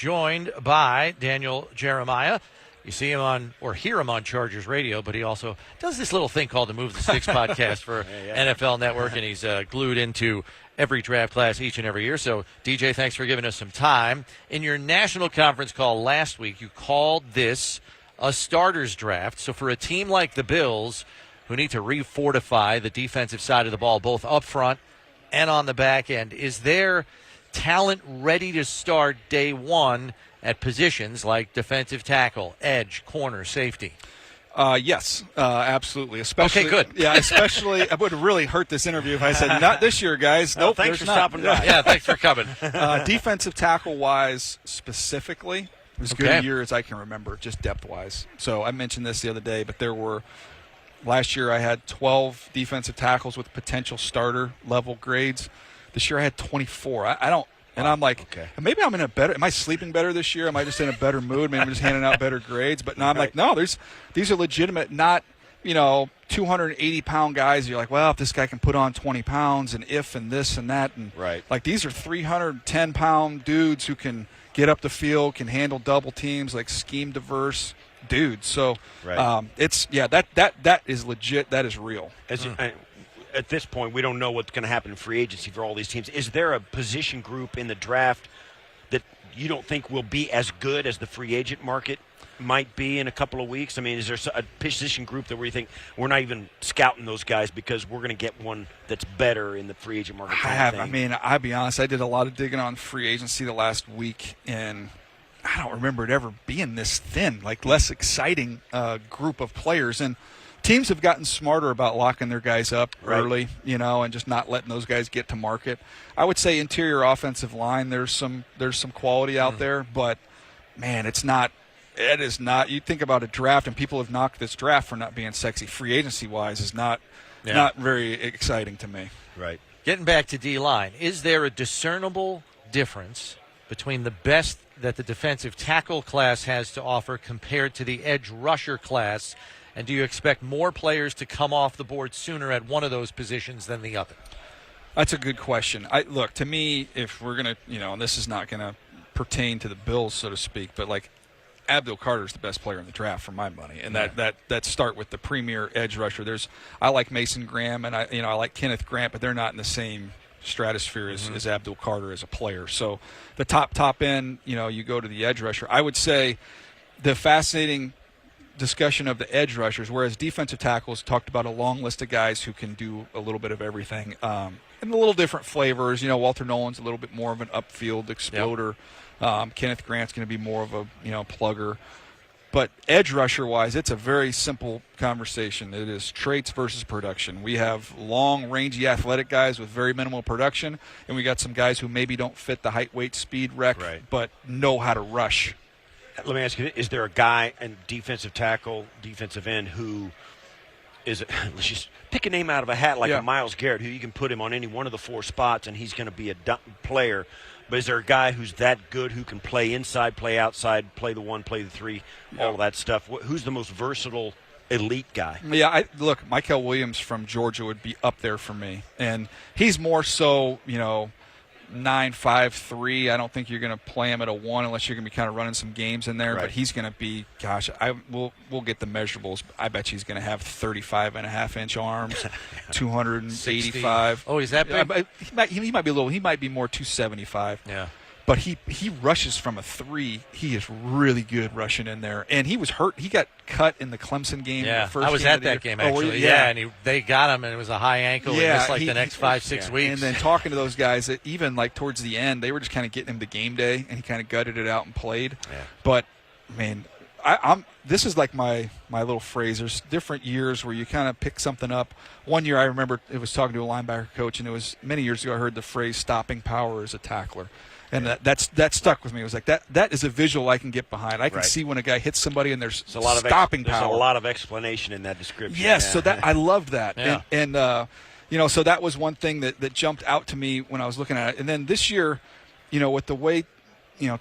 joined by Daniel Jeremiah. You see him on, or hear him on Chargers Radio, but he also does this little thing called the Move the Sticks podcast for NFL Network, and he's glued into every draft class each and every year. So, DJ, thanks for giving us some time. In your national conference call last week, you called this a starters draft. So for a team like the Bills, who need to refortify the defensive side of the ball, both up front and on the back end, is there talent ready to start day one at positions like defensive tackle, edge, corner, safety? Yes, absolutely. Especially, okay, good. Yeah, especially, it would really hurt this interview if I said, not this year, guys. Nope, thanks for not. stopping by. Yeah, thanks for coming. Defensive tackle-wise, specifically, as good a year as I can remember, just depth-wise. So I mentioned this the other day, but last year I had 12 defensive tackles with potential starter-level grades. This year I had 24. I don't. And I'm like, maybe I'm in a better – am I sleeping better this year? Am I just in a better mood? Maybe I'm just handing out better grades. But no, I'm like, no, these are legitimate, not, 280-pound guys. You're like, well, if this guy can put on 20 pounds and this and that. And like these are 310-pound dudes who can get up the field, can handle double teams, like scheme diverse dudes. So that is legit. That is real. At this point, we don't know what's going to happen in free agency for all these teams. Is there a position group in the draft that you don't think will be as good as the free agent market might be in a couple of weeks? I mean, is there a position group that where you think we're not even scouting those guys because we're going to get one that's better in the free agent market? I mean, I'll be honest. I did a lot of digging on free agency the last week, and I don't remember it ever being this thin, like less exciting group of players. And teams have gotten smarter about locking their guys up early, and just not letting those guys get to market. I would say interior offensive line, there's some quality out there, but man, it is not. You think about a draft, and people have knocked this draft for not being sexy. Free agency wise is not very exciting to me. Right. Getting back to D-line, is there a discernible difference between the best that the defensive tackle class has to offer compared to the edge rusher class? And do you expect more players to come off the board sooner at one of those positions than the other? That's a good question. Look, to me, if we're going to, and this is not going to pertain to the Bills, so to speak, but like Abdul Carter is the best player in the draft for my money. And that start with the premier edge rusher. I like Mason Graham and I like Kenneth Grant, but they're not in the same stratosphere as Abdul Carter as a player. So the top end, you go to the edge rusher. I would say the fascinating discussion of the edge rushers, whereas defensive tackles talked about a long list of guys who can do a little bit of everything and a little different flavors. Walter Nolan's a little bit more of an upfield exploder. Kenneth Grant's going to be more of a plugger. But edge rusher wise, it's a very simple conversation. It is traits versus production. We have long, rangy, athletic guys with very minimal production, and we got some guys who maybe don't fit the height, weight, speed rec, but know how to rush. Let me ask you, is there a guy in defensive tackle, defensive end who is – let's just pick a name out of a hat like a Myles Garrett, who you can put him on any one of the four spots and he's going to be a player. But is there a guy who's that good who can play inside, play outside, play the one, play the three, all of that stuff? Who's the most versatile elite guy? Yeah, look, Mykel Williams from Georgia would be up there for me. And he's more so, 9.53. I don't think you're going to play him at a 1 unless you're going to be kind of running some games in there. Right. But he's going to be, we'll get the measurables. I bet he's going to have 35.5-inch arms, 285. Oh, is that big? He might be a little. He might be more 275. Yeah. But he rushes from a 3. He is really good rushing in there. And he was hurt. He got cut in the Clemson game. Yeah, the first I was game at that game, actually. And they got him, and it was a high ankle. He missed the next 5-6 weeks. And then talking to those guys, even like towards the end, they were just kind of getting him to game day, and he kind of gutted it out and played. Yeah. But, man, this is like my little phrase. There's different years where you kind of pick something up. One year I remember it was talking to a linebacker coach, and it was many years ago I heard the phrase stopping power as a tackler. And that stuck with me. It was like, that is a visual I can get behind. I can see when a guy hits somebody and there's stopping power. There's a lot of explanation in that description. Yes, so that I loved that. Yeah. And so that was one thing that jumped out to me when I was looking at it. And then this year, with the way,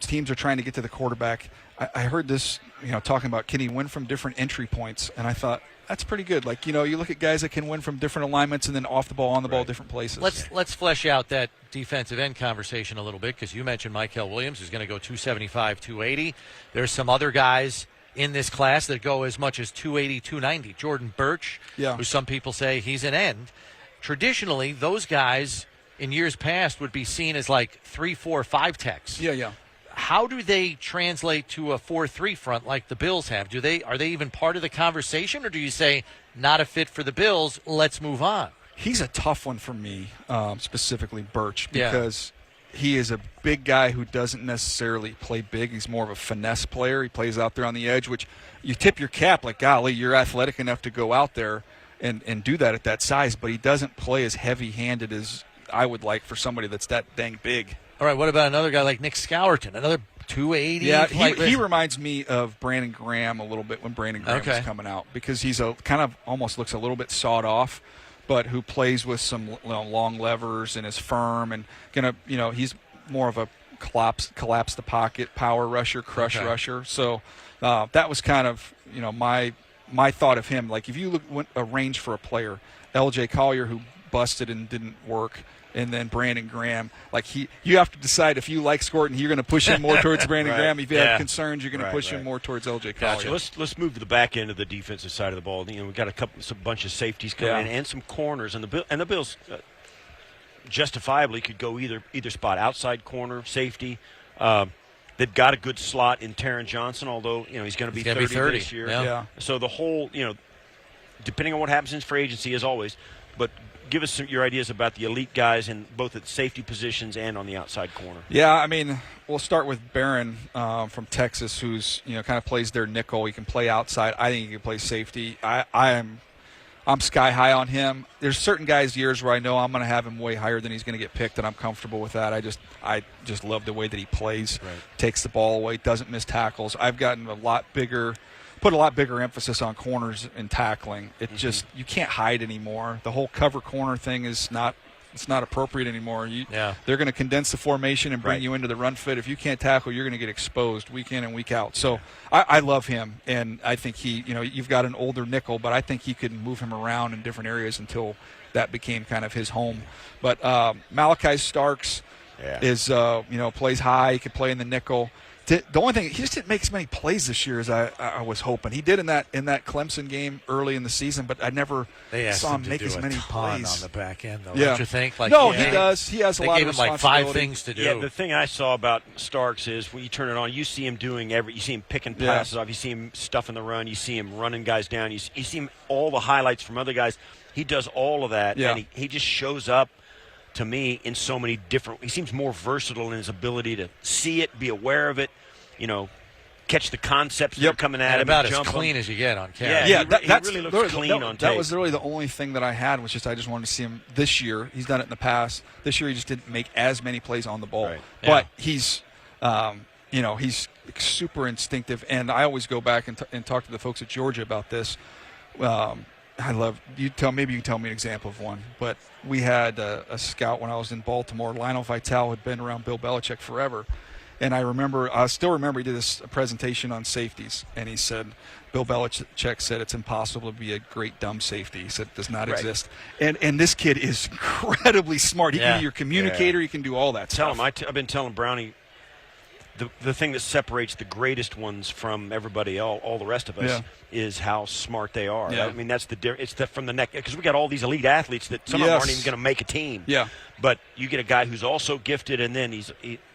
teams are trying to get to the quarterback, I heard this, talking about can he win from different entry points. And I thought, that's pretty good. Like, you look at guys that can win from different alignments and then off the ball, on the ball, different places. Let's flesh out that defensive end conversation a little bit, because you mentioned Mykel Williams, who's going to go 275, 280. There's some other guys in this class that go as much as 280, 290. Jordan Birch, who some people say he's an end. Traditionally, those guys in years past would be seen as like 3, 4, 5 techs. Yeah. How do they translate to a 4-3 front like the Bills have? Are they even part of the conversation, or do you say not a fit for the Bills, let's move on? He's a tough one for me, specifically Birch, because he is a big guy who doesn't necessarily play big. He's more of a finesse player. He plays out there on the edge, which you tip your cap like, golly, you're athletic enough to go out there and do that at that size, but he doesn't play as heavy-handed as I would like for somebody that's that dang big. All right, what about another guy like Nick Scourton, another 280? Yeah, he reminds me of Brandon Graham a little bit when Brandon Graham was coming out, because he's a kind of almost looks a little bit sawed off, but who plays with some long levers and is firm and he's more of a collapse the pocket power rusher, crush rusher. So that was kind of my thought of him. Like, if you look a range for a player, L.J. Collier, who busted and didn't work, and then Brandon Graham, you have to decide if you like Scourton, you're going to push him more towards Brandon Graham. If you have concerns, you're going to push him more towards L.J. Collier. Gotcha. Let's move to the back end of the defensive side of the ball. We've got a bunch of safeties coming in and some corners, and the Bills justifiably could go either spot, outside corner, safety. They've got a good slot in Taron Johnson, although he's going to be 30 this year. Yeah. So the whole, depending on what happens in free agency, as always, but give us your ideas about the elite guys in both at safety positions and on the outside corner. Yeah, I mean, we'll start with Barron from Texas, who's kind of plays their nickel. He can play outside. I think he can play safety. I'm sky high on him. There's certain years where I know I'm going to have him way higher than he's going to get picked, and I'm comfortable with that. I just love the way that he plays, takes the ball away, doesn't miss tackles. I've gotten put a lot bigger emphasis on corners and tackling. It just, you can't hide anymore. The whole cover corner thing is not appropriate anymore. They're going to condense the formation and bring you into the run fit. If you can't tackle, you're going to get exposed week in and week out. So I love him, and I think you've got an older nickel, but I think he could move him around in different areas until that became kind of his home. But Malachi Starks is plays high. He could play in the nickel. The only thing, he just didn't make as many plays this year as I was hoping. He did in that Clemson game early in the season, but I never saw him make as many plays on the back end, though. Yeah. Don't you think? He does. He has a lot of responsibility. They gave him like 5 things to do. Yeah, the thing I saw about Starks is when you turn it on, you see him doing you see him picking passes off, you see him stuffing the run, you see him running guys down, you see him all the highlights from other guys. He does all of that, and he just shows up to me in so many different. He seems more versatile in his ability to see it, be aware of it, catch the concepts that are coming at him. About as clean as you get on camera. Yeah, he really looks clean on tape. That was really the only thing that I had, was just I just wanted to see him this year. He's done it in the past. This year he just didn't make as many plays on the ball. Right. But he's he's super instinctive, and I always go back and talk to the folks at Georgia about this. Maybe you can tell me an example of one, but we had a scout when I was in Baltimore. Lionel Vitale had been around Bill Belichick forever. And I still remember he did this presentation on safeties, and he said, Bill Belichick said it's impossible to be a great dumb safety. He said it does not exist. And this kid is incredibly smart. He can be your communicator. He can do all that stuff. I've been telling Brownie, the thing that separates the greatest ones from everybody, all the rest of us, is how smart they are. Yeah. I mean, that's it's from the neck, because we got all these elite athletes that some of them aren't even going to make a team. Yeah. But you get a guy who's also gifted, and then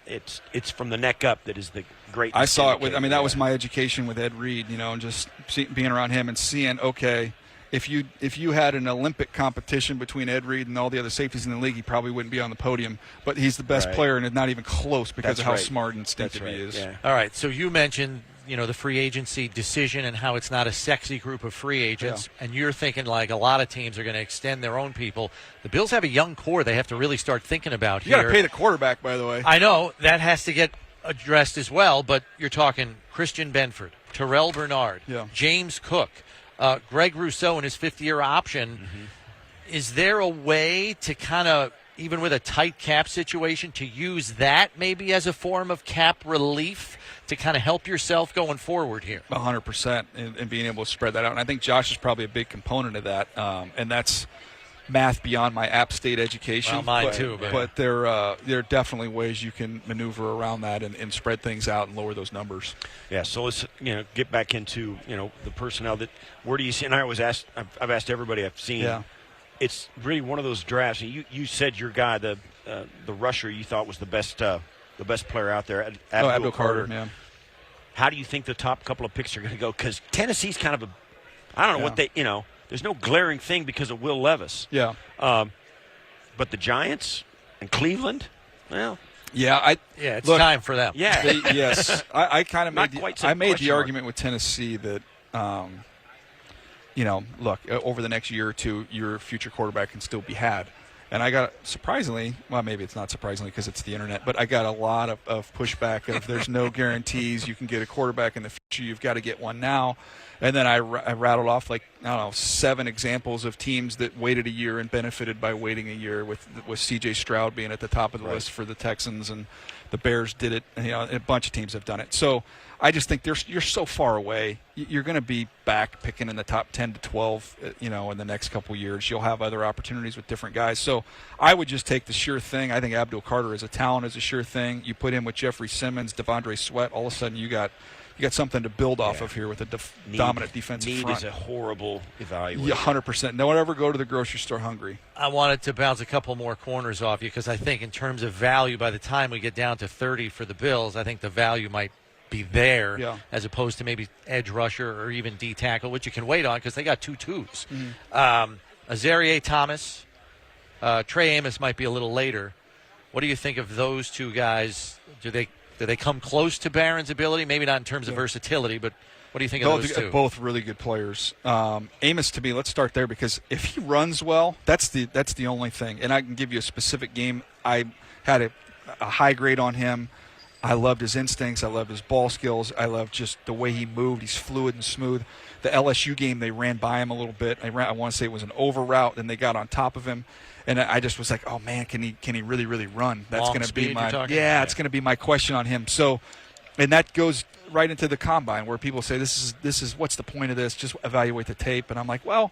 it's from the neck up that is the great. I saw it with. I mean, that was my education with Ed Reed. And just being around him and seeing, okay, if you had an Olympic competition between Ed Reed and all the other safeties in the league, he probably wouldn't be on the podium. But he's the best player, and it's not even close because of how smart and instinctive he is. Yeah. All right, so you mentioned the free agency decision and how it's not a sexy group of free agents, and you're thinking like a lot of teams are going to extend their own people. The Bills have a young core they have to really start thinking about here. You got to pay the quarterback, by the way. I know that has to get addressed as well, but you're talking Christian Benford, Terrell Bernard, James Cook, Greg Rousseau in his 5th-year option. Is there a way to kind of, even with a tight cap situation, to use that maybe as a form of cap relief to kind of help yourself going forward here. 100%, and being able to spread that out. And I think Josh is probably a big component of that, and that's math beyond my App State education. Well, mine too. But there are definitely ways you can maneuver around that and spread things out and lower those numbers. Yeah, so let's get back into the personnel. Where do you see? And I always ask. I've asked everybody I've seen. Yeah. It's really one of those drafts. You said your guy, the rusher, you thought was the best player out there. Abdul Carter, man. How do you think the top couple of picks are going to go? Because Tennessee's kind of I don't know what they There's no glaring thing because of Will Levis. Yeah. But the Giants and Cleveland, well. Yeah, it's time for them. Yeah. Yes. I kind of made the mark. argument with Tennessee that, look, over the next year or two, your future quarterback can still be had. And I got, surprisingly, well, maybe it's not surprisingly because it's the internet, but I got a lot of pushback of there's no guarantees you can get a quarterback in the future. You've got to get one now. And then I rattled off 7 examples of teams that waited a year and benefited by waiting a year, with C.J. Stroud being at the top of the list for the Texans, and the Bears did it. And a bunch of teams have done it. So I just think you're so far away. You're going to be back picking in the top 10 to 12, in the next couple years. You'll have other opportunities with different guys. So I would just take the sure thing. I think Abdul Carter as a talent is a sure thing. You put him with Jeffrey Simmons, Devondre Sweat, all of a sudden you got something to build off of here with a dominant defensive front. Need is a horrible evaluation. 100%. Don't ever go to the grocery store hungry. I wanted to bounce a couple more corners off you because I think in terms of value, by the time we get down to 30 for the Bills, I think the value might be there as opposed to maybe edge rusher or even D tackle, which you can wait on because they got 2 twos. Azareye'h Thomas, Trey Amos might be a little later. What do you think of those 2 guys? Do they come close to Barron's ability? Maybe not in terms of versatility, but what do you think of those 2? Both really good players. Amos, to me, let's start there because if he runs well, that's the only thing. And I can give you a specific game. I had a high grade on him. I loved his instincts. I loved his ball skills. I loved just the way he moved. He's fluid and smooth. The LSU game, they ran by him a little bit. I want to say it was an over route, and they got on top of him. And I just was like, oh man, can he really, really run? That's going to be it's going to be my question on him. So, and that goes right into the combine where people say this is what's the point of this? Just evaluate the tape. And I'm like, well,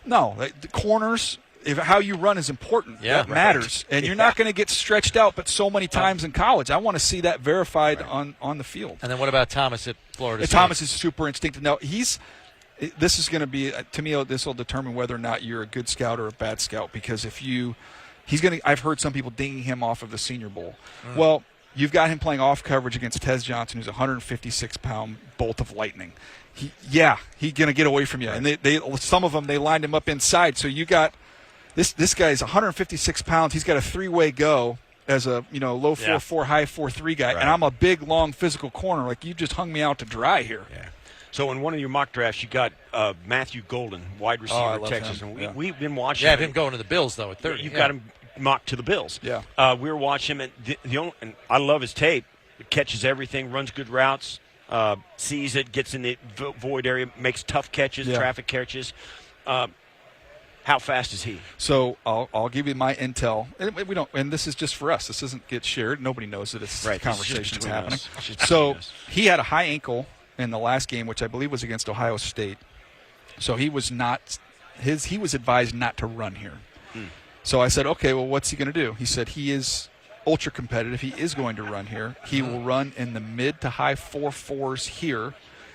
no, the corners. How you run is important. That matters. And you're not going to get stretched out but so many times in college. I want to see that verified on the field. And then what about Thomas at Florida State? Thomas is super instinctive. Now, this is going to be, to me, this will determine whether or not you're a good scout or a bad scout because I've heard some people dinging him off of the Senior Bowl. Well, you've got him playing off coverage against Tez Johnson, who's a 156-pound bolt of lightning. He's going to get away from you. And some of them, they lined him up inside. So you got this guy's 156 pounds. He's got a 3-way go as a low 4.4, high 4.3 guy. And I'm a big, long, physical corner. Like, you just hung me out to dry here. Yeah. So in one of your mock drafts, you got Matthew Golden, wide receiver of Texas. Him. And we've been watching him. Him going to the Bills, though, at 30. You've got him mocked to the Bills. Yeah. We were watching him. And I love his tape. It catches everything, runs good routes, sees it, gets in the void area, makes tough catches, traffic catches. How fast is he? So I'll give you my intel. We don't, and this is just for us. This doesn't get shared. Nobody knows that this conversation is happening. So he had a high ankle in the last game, which I believe was against Ohio State. So he was he was advised not to run here. So I said, okay, well, what's he going to do? He said he is ultra competitive. He is going to run here. He will run in the mid to high 4.4s here.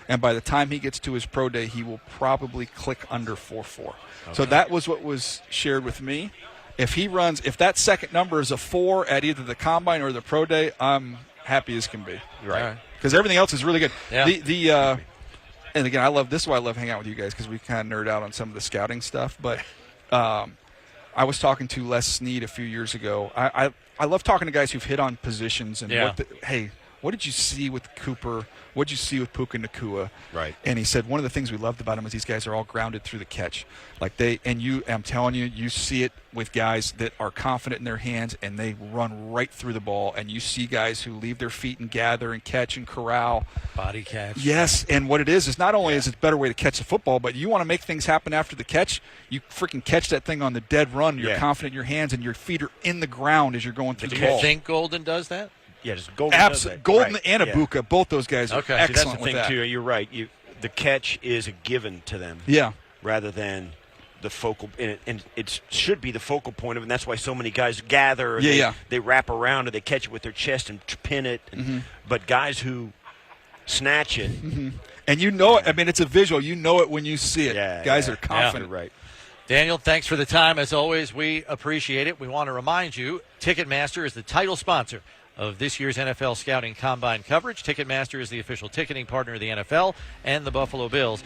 And by the time he gets to his pro day, he will probably click under 4.4. Okay. So that was what was shared with me. If that second number is a 4 at either the combine or the pro day, I'm happy as can be. Right. Because everything else is really good. Yeah. And again, this is why I love hanging out with you guys because we kind of nerd out on some of the scouting stuff. But I was talking to Les Snead a few years ago. I love talking to guys who've hit on positions and what did you see with Cooper? What did you see with Puka Nacua? Right. And he said one of the things we loved about him is these guys are all grounded through the catch. I'm telling you, you see it with guys that are confident in their hands and they run right through the ball. And you see guys who leave their feet and gather and catch and corral. Body catch. Yes, and what it is not only is it a better way to catch the football, but you want to make things happen after the catch. You freaking catch that thing on the dead run. You're confident in your hands and your feet are in the ground as you're going through the ball. Do you think Golden does that? just Golden does that. Golden Right. and Ibuka, both those guys are Okay. See, See, that's excellent the with thing that. too. You're right. The catch is a given to them. Yeah. Rather than the focal, and it should be the focal point of it, and that's why so many guys gather. They wrap around and they catch it with their chest and pin it. But guys who snatch it, and you know it. I mean, it's a visual. You know it when you see it. Guys are confident. Right. Daniel, thanks for the time. As always, we appreciate it. We want to remind you, Ticketmaster is the title sponsor of this year's NFL Scouting Combine coverage. Ticketmaster is the official ticketing partner of the NFL and the Buffalo Bills.